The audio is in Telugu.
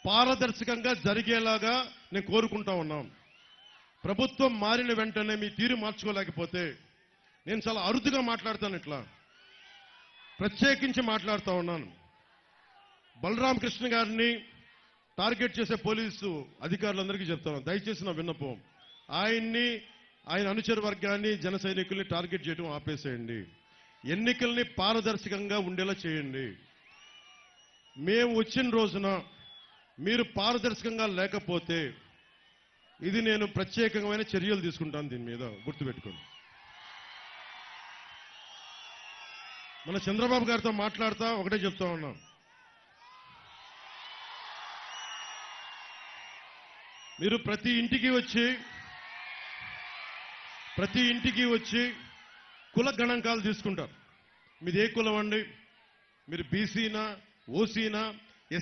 పారదర్శకంగా జరిగేలాగా నేను కోరుకుంటా ఉన్నాం. ప్రభుత్వం మారిన వెంటనే మీ తీరు మార్చుకోలేకపోతే నేను చాలా అరుదుగా మాట్లాడతాను, ఇట్లా ప్రత్యేకించి మాట్లాడుతూ ఉన్నాను. బలరామకృష్ణ గారిని టార్గెట్ చేసే పోలీసు అధికారులందరికీ చెప్తాను, దయచేసి నా విన్నపం, ఆయన్ని ఆయన అనుచర వర్గాన్ని జన సైనికుల్ని టార్గెట్ చేయడం ఆపేసేయండి. ఎన్నికల్ని పారదర్శకంగా ఉండేలా చేయండి. మేము వచ్చిన రోజున మీరు పారదర్శకంగా లేకపోతే ఇది నేను ప్రత్యేకమైన చర్యలు తీసుకుంటాను. దీని మీద గుర్తుపెట్టుకోండి. మన చంద్రబాబు గారితో మాట్లాడుతా ఒకటే చెప్తా ఉన్నాం, మీరు ప్రతి ఇంటికి వచ్చి కుల గణాంకాలు తీసుకుంటారు. మీది ఏ కులం అండి, మీరు బీసీనా, ఓసీనా,